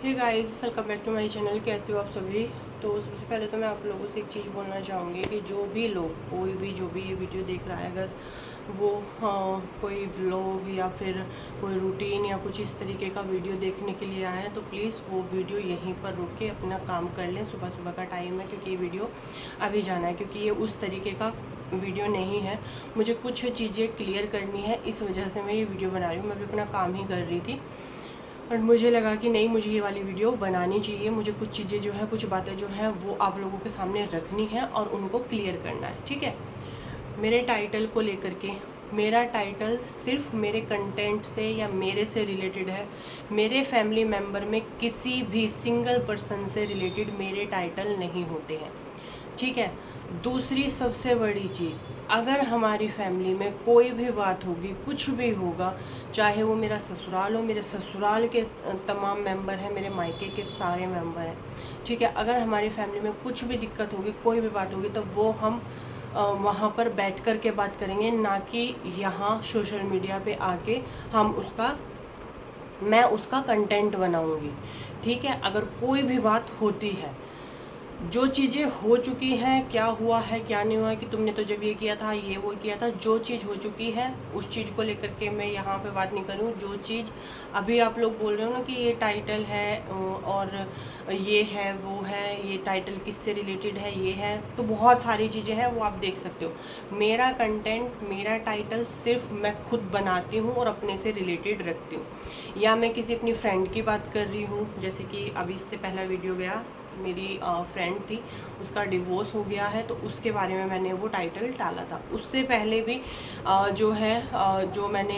Hey guys, welcome back to my channel. कैसे हो आप सभी। तो सबसे पहले तो मैं आप लोगों से एक चीज़ बोलना चाहूँगी कि जो भी लोग जो भी ये वीडियो देख रहा है, अगर वो कोई व्लॉग या फिर कोई रूटीन या कुछ इस तरीके का वीडियो देखने के लिए आए हैं तो प्लीज़ वो वीडियो यहीं पर रुक के अपना काम कर लें। सुबह सुबह का टाइम है क्योंकि ये वीडियो अभी जाना है, क्योंकि ये उस तरीके का वीडियो नहीं है। मुझे कुछ चीज़ें क्लियर करनी है, इस वजह से मैं ये वीडियो बना रही हूँ। मैं भी अपना काम ही कर रही थी और मुझे लगा कि नहीं, मुझे ये वाली वीडियो बनानी चाहिए। मुझे कुछ चीज़ें जो है, कुछ बातें जो है वो आप लोगों के सामने रखनी है और उनको क्लियर करना है, ठीक है। मेरे टाइटल को लेकर के, मेरा टाइटल सिर्फ मेरे कंटेंट से या मेरे से रिलेटेड है। मेरे फैमिली मेम्बर में किसी भी सिंगल पर्सन से रिलेटेड मेरे टाइटल नहीं होते हैं, ठीक है। दूसरी सबसे बड़ी चीज़, अगर हमारी फैमिली में कोई भी बात होगी, कुछ भी होगा, चाहे वो मेरा ससुराल हो, मेरे ससुराल के तमाम मेंबर हैं, मेरे मायके के सारे मेंबर हैं, ठीक है। अगर हमारी फैमिली में कुछ भी दिक्कत होगी, कोई भी बात होगी, तो वो हम वहाँ पर बैठ कर के बात करेंगे, ना कि यहाँ सोशल मीडिया पे आके मैं उसका कंटेंट बनाऊँगी, ठीक है। अगर कोई भी बात होती है, जो चीज़ें हो चुकी हैं, क्या हुआ है क्या नहीं हुआ है, कि तुमने तो जब ये किया था, ये वो किया था, जो चीज़ हो चुकी है उस चीज़ को लेकर के मैं यहाँ पे बात नहीं करूँ। जो चीज़ अभी आप लोग बोल रहे हो ना कि ये टाइटल है और ये है वो है, ये टाइटल किससे रिलेटेड है, ये है, तो बहुत सारी चीज़ें हैं, वो आप देख सकते हो। मेरा कंटेंट, मेरा टाइटल सिर्फ मैं खुद बनाती हूँ और अपने से रिलेटेड रखती हूँ, या मैं किसी अपनी फ्रेंड की बात कर रही हूँ। जैसे कि अभी इससे पहला वीडियो गया, मेरी फ्रेंड थी, उसका डिवोर्स हो गया है, तो उसके बारे में मैंने वो टाइटल डाला था। उससे पहले भी जो मैंने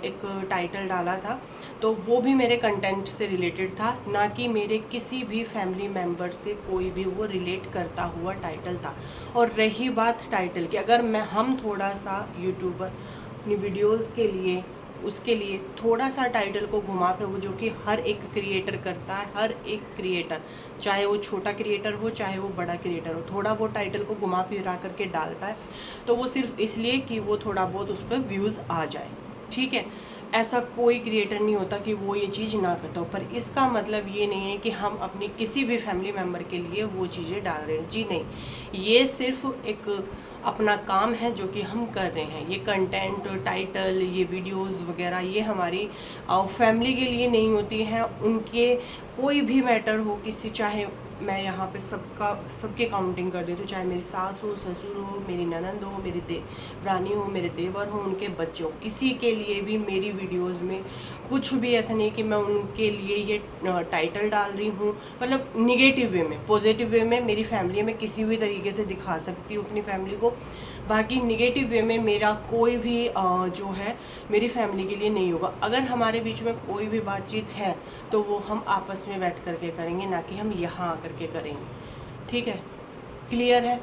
एक टाइटल डाला था, तो वो भी मेरे कंटेंट से रिलेटेड था, ना कि मेरे किसी भी फैमिली मेम्बर से कोई भी वो रिलेट करता हुआ टाइटल था। और रही बात टाइटल की, अगर हम थोड़ा सा यूट्यूबर अपनी वीडियोज़ के लिए, उसके लिए थोड़ा सा टाइटल को घुमा फिर, वो जो कि हर एक क्रिएटर करता है, हर एक क्रिएटर, चाहे वो छोटा क्रिएटर हो चाहे वो बड़ा क्रिएटर हो, थोड़ा वो टाइटल को घुमा फिरा करके डालता है, तो वो सिर्फ इसलिए कि वो थोड़ा बहुत उस पर व्यूज़ आ जाए, ठीक है। ऐसा कोई क्रिएटर नहीं होता कि वो ये चीज़ ना करता हो, पर इसका मतलब ये नहीं है कि हम अपनी किसी भी फैमिली मेम्बर के लिए वो चीज़ें डाल रहे हैं, जी नहीं। ये सिर्फ एक अपना काम है जो कि हम कर रहे हैं। ये कंटेंट, टाइटल, ये वीडियोस वगैरह, ये हमारी फैमिली के लिए नहीं होती हैं। उनके कोई भी मैटर हो, किसी, चाहे मैं यहाँ पे सबके काउंटिंग कर देती हूँ, चाहे मेरी सास हो, ससुर हो, मेरी ननंद हो, मेरी देवरानी हो, मेरे देवर हो, उनके बच्चे हो, किसी के लिए भी मेरी वीडियोस में कुछ भी ऐसा नहीं कि मैं उनके लिए ये टाइटल डाल रही हूँ। मतलब निगेटिव वे में, पॉजिटिव वे में मेरी फैमिली में किसी भी तरीके से दिखा सकती हूँ अपनी फैमिली को। बाकी निगेटिव वे में मेरा कोई भी जो है मेरी फैमिली के लिए नहीं होगा। अगर हमारे बीच में कोई भी बातचीत है तो वो हम आपस में बैठ करके करेंगे, ना कि हम यहाँ आकर के करेंगे, ठीक है। क्लियर है।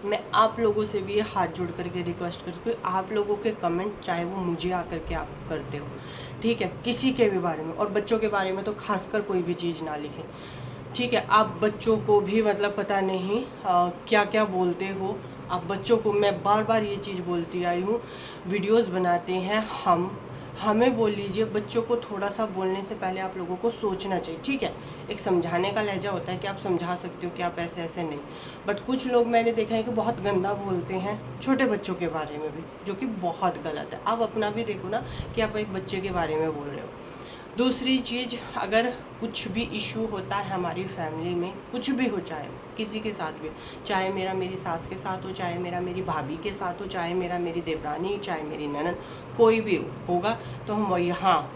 मैं आप लोगों से भी हाथ जोड़ करके रिक्वेस्ट करती हूँ, आप लोगों के कमेंट चाहे वो मुझे आकर के आप करते हो, ठीक है, किसी के भी बारे में, और बच्चों के बारे में तो खासकर कोई भी चीज़ ना लिखें, ठीक है। आप बच्चों को भी मतलब पता नहीं क्या क्या बोलते हो। आप बच्चों को, मैं बार बार ये चीज़ बोलती आई हूँ, वीडियोस बनाते हैं हमें बोल लीजिए। बच्चों को थोड़ा सा बोलने से पहले आप लोगों को सोचना चाहिए, ठीक है। एक समझाने का लहजा होता है कि आप समझा सकते हो कि आप ऐसे ऐसे नहीं, बट कुछ लोग मैंने देखा है कि बहुत गंदा बोलते हैं छोटे बच्चों के बारे में भी, जो कि बहुत गलत है। आप अपना भी देखो ना कि आप एक बच्चे के बारे में बोल रहे हो। दूसरी चीज़, अगर कुछ भी इशू होता है हमारी फैमिली में, कुछ भी हो, चाहे किसी के साथ भी, चाहे मेरा मेरी सास के साथ हो, चाहे मेरा मेरी भाभी के साथ हो, चाहे मेरा मेरी देवरानी, चाहे मेरी ननद, कोई भी होगा, तो हम यहाँ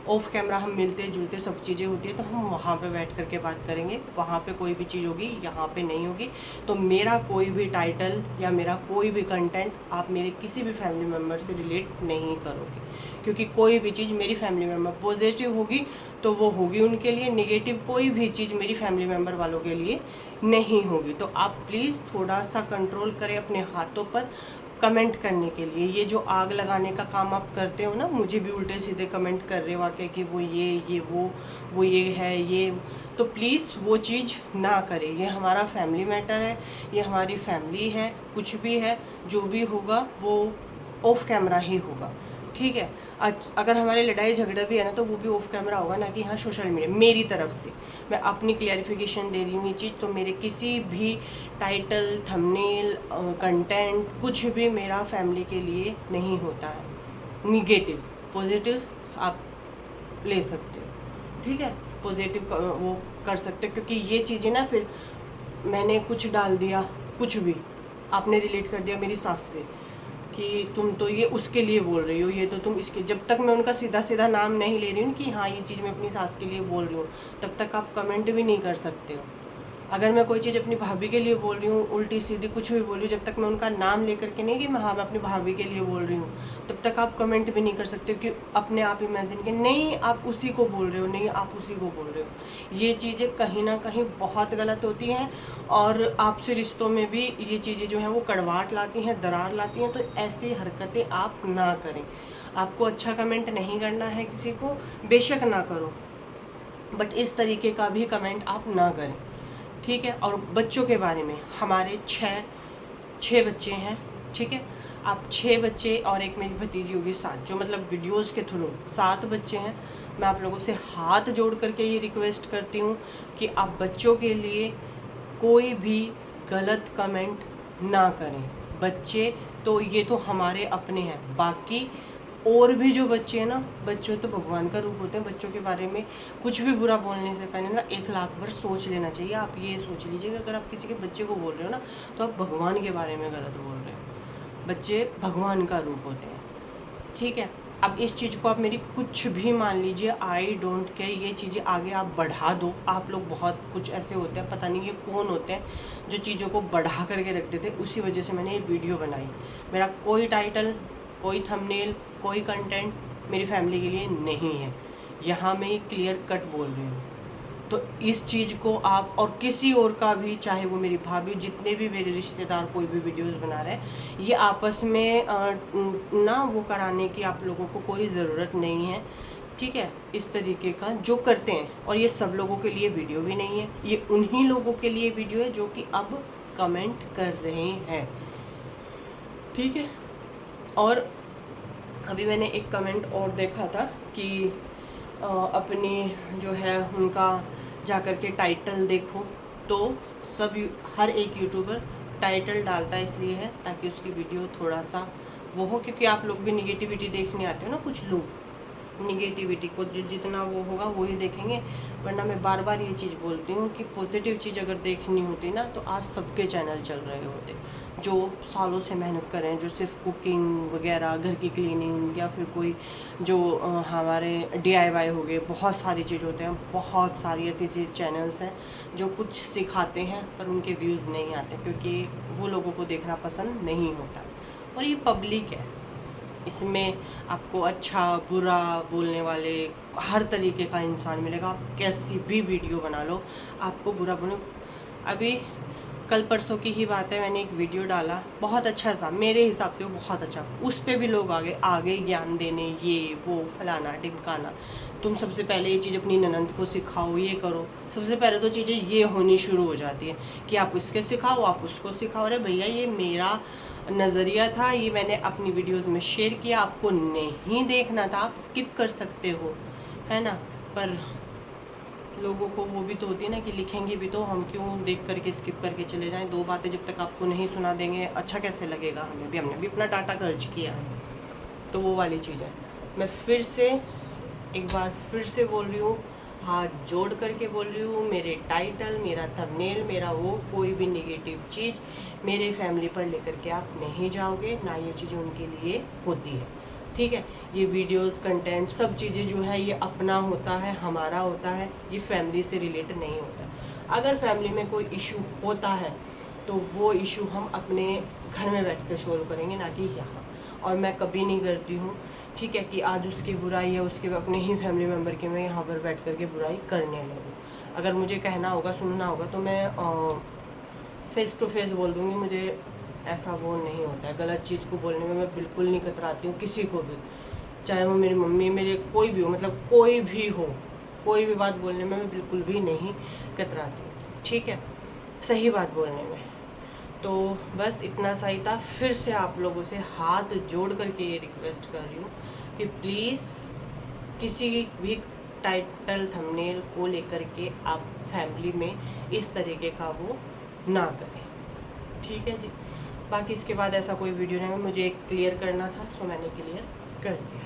ऑफ कैमरा हम मिलते जुलते सब चीज़ें होती है, तो हम वहाँ पे बैठ करके बात करेंगे। वहाँ पे कोई भी चीज़ होगी, यहाँ पे नहीं होगी। तो मेरा कोई भी टाइटल या मेरा कोई भी कंटेंट आप मेरे किसी भी फैमिली मेम्बर से रिलेट नहीं करोगे, क्योंकि कोई भी चीज़ मेरी फैमिली मेम्बर पॉजिटिव होगी तो वो होगी उनके लिए, नेगेटिव कोई भी चीज़ मेरी फैमिली मेम्बर वालों के लिए नहीं होगी। तो आप प्लीज़ थोड़ा सा कंट्रोल करें अपने हाथों पर कमेंट करने के लिए। ये जो आग लगाने का काम आप करते हो ना, मुझे भी उल्टे सीधे कमेंट कर रहे हो आके कि वो ये वो ये है ये, तो प्लीज़ वो चीज़ ना करें। ये हमारा फैमिली मैटर है, ये हमारी फैमिली है, कुछ भी है, जो भी होगा वो ऑफ कैमरा ही होगा, ठीक है। अगर हमारे लड़ाई झगड़ा भी है ना तो वो भी ऑफ कैमरा होगा, ना कि हाँ सोशल मीडिया। मेरी तरफ से मैं अपनी क्लियरिफिकेशन दे रही हूँ ये चीज़। तो मेरे किसी भी टाइटल, थंबनेल, कंटेंट कुछ भी मेरा फैमिली के लिए नहीं होता है। निगेटिव पॉजिटिव आप ले सकते हो, ठीक है, पॉजिटिव वो कर सकते हो, क्योंकि ये चीज़ें ना फिर मैंने कुछ डाल दिया, कुछ भी आपने रिलेट कर दिया मेरी सास से कि तुम तो ये उसके लिए बोल रही हो, ये तो तुम इसके, जब तक मैं उनका सीधा सीधा नाम नहीं ले रही हूँ कि हाँ ये चीज़ मैं अपनी सास के लिए बोल रही हूँ, तब तक आप कमेंट भी नहीं कर सकते हो। अगर मैं कोई चीज़ अपनी भाभी के लिए बोल रही हूँ, उल्टी सीधी कुछ भी बोल रही हूँ, जब तक मैं उनका नाम लेकर के नहीं कि मैं हाँ मैं अपनी भाभी के लिए बोल रही हूँ, तब तक आप कमेंट भी नहीं कर सकते, कि अपने आप इमेजिन के नहीं आप उसी को बोल रहे हो, नहीं आप उसी को बोल रहे हो। ये चीज़ें कहीं ना कहीं बहुत गलत होती हैं, और आपसे रिश्तों में भी ये चीज़ें जो हैं वो कड़वाहट लाती हैं, दरार लाती हैं। तो ऐसी हरकतें आप ना करें। आपको अच्छा कमेंट नहीं करना है किसी को, बेशक ना करो, बट इस तरीके का भी कमेंट आप ना करें, ठीक है। और बच्चों के बारे में, हमारे छः बच्चे हैं, ठीक है। आप 6 बच्चे और एक मेरी भतीजी होगी 7, जो मतलब वीडियोस के थ्रू 7 बच्चे हैं। मैं आप लोगों से हाथ जोड़ करके ये रिक्वेस्ट करती हूँ कि आप बच्चों के लिए कोई भी गलत कमेंट ना करें। बच्चे तो ये तो हमारे अपने हैं, बाकी और भी जो बच्चे हैं ना, बच्चों तो भगवान का रूप होते हैं। बच्चों के बारे में कुछ भी बुरा बोलने से पहले ना 1,00,000 बार सोच लेना चाहिए। आप ये सोच लीजिए कि अगर आप किसी के बच्चे को बोल रहे हो ना, तो आप भगवान के बारे में गलत बोल रहे हो। बच्चे भगवान का रूप होते हैं, ठीक है। अब इस चीज़ को आप मेरी कुछ भी मान लीजिए, आई डोंट केयर, ये चीज़ें आगे आप बढ़ा दो। आप लोग बहुत कुछ ऐसे होते हैं, पता नहीं ये कौन होते हैं जो चीज़ों को बढ़ा करके रख देते, उसी वजह से मैंने ये वीडियो बनाई। मेरा कोई टाइटल, कोई थंबनेल, कोई कंटेंट मेरी फैमिली के लिए नहीं है। यहाँ मैं क्लियर कट बोल रही हूँ। तो इस चीज़ को आप, और किसी और का भी, चाहे वो मेरी भाभी, जितने भी मेरे रिश्तेदार कोई भी वीडियोस बना रहे हैं, ये आपस में ना वो कराने की आप लोगों को कोई ज़रूरत नहीं है, ठीक है। इस तरीके का जो करते हैं, और ये सब लोगों के लिए वीडियो भी नहीं है, ये उन्हीं लोगों के लिए वीडियो है जो कि अब कमेंट कर रहे हैं, ठीक है। और अभी मैंने एक कमेंट और देखा था कि अपनी जो है उनका जा कर के टाइटल देखो, तो हर एक यूट्यूबर टाइटल डालता है, इसलिए है ताकि उसकी वीडियो थोड़ा सा वो हो, क्योंकि आप लोग भी निगेटिविटी देखने आते हो ना, कुछ लोग निगेटिविटी को जितना वो होगा वही देखेंगे। वरना मैं बार बार ये चीज़ बोलती हूँ कि पॉजिटिव चीज़ अगर देखनी होती ना, तो आज सबके चैनल चल रहे होते जो सालों से मेहनत कर रहे हैं, जो सिर्फ कुकिंग वगैरह, घर की क्लीनिंग, या फिर कोई जो हमारे DIY हो गए, बहुत सारी चीज़ होते हैं। बहुत सारी ऐसी ऐसी चैनल्स हैं जो कुछ सिखाते हैं पर उनके व्यूज़ नहीं आते, क्योंकि वो लोगों को देखना पसंद नहीं होता। और ये पब्लिक है, इसमें आपको अच्छा बुरा बोलने वाले हर तरीके का इंसान मिलेगा। आप कैसी भी वीडियो बना लो, आपको बुरा बोलो। अभी कल परसों की ही बात है, मैंने एक वीडियो डाला, बहुत अच्छा सा, मेरे हिसाब से वो बहुत अच्छा, उस पर भी लोग आ गए ज्ञान देने, ये वो फलाना ढिमकाना। तुम सबसे पहले ये चीज़ अपनी ननंद को सिखाओ, ये करो। सबसे पहले तो चीज़ें ये होनी शुरू हो जाती है कि आप इसके सिखाओ, आप उसको सिखाओ। अरे भैया, ये मेरा नज़रिया था, ये मैंने अपनी वीडियोस में शेयर किया, आपको नहीं देखना था आप स्किप कर सकते हो, है ना। पर लोगों को वो भी तो होती है ना कि लिखेंगे भी तो, हम क्यों देख करके स्किप करके चले जाएं। 2 बातें जब तक आपको नहीं सुना देंगे, अच्छा कैसे लगेगा हमें भी, हमने भी अपना डाटा खर्च किया है। तो वो वाली चीज़ है। मैं फिर से एक बार फिर से बोल रही हूँ, हाथ जोड़ करके बोल रही हूँ, मेरे टाइटल, मेरा थंबनेल, मेरा वो कोई भी नेगेटिव चीज़ मेरे फैमिली पर लेकर के आप नहीं जाओगे, ना ये चीज़ें उनके लिए होती है, ठीक है। ये वीडियोस, कंटेंट, सब चीज़ें जो है ये अपना होता है, हमारा होता है, ये फैमिली से रिलेटेड नहीं होता। अगर फैमिली में कोई इशू होता है तो वो इशू हम अपने घर में बैठ कर सोल्व करेंगे, ना कि यहाँ। और मैं कभी नहीं करती हूँ, ठीक है, कि आज उसकी बुराई है, उसके अपने ही फैमिली मेम्बर की मैं यहाँ पर बैठ कर के बुराई करने लगूँ। अगर मुझे कहना होगा, सुनना होगा, तो मैं फेस टू फेस बोल दूँगी। मुझे ऐसा वो नहीं होता है, गलत चीज़ को बोलने में मैं बिल्कुल नहीं कतराती हूँ किसी को भी, चाहे वो मेरी मम्मी, मेरे कोई भी हो, मतलब कोई भी हो, कोई भी बात बोलने में मैं बिल्कुल भी नहीं कतराती हूँ, ठीक है, सही बात बोलने में। तो बस इतना सा ही था। फिर से आप लोगों से हाथ जोड़ करके ये रिक्वेस्ट कर रही हूँ कि प्लीज़ किसी भी टाइटल थंबनेल को लेकर के आप फैमिली में इस तरीके का वो ना करें, ठीक है जी। बाकी इसके बाद ऐसा कोई वीडियो नहीं, मुझे एक क्लियर करना था, सो मैंने क्लियर कर दिया।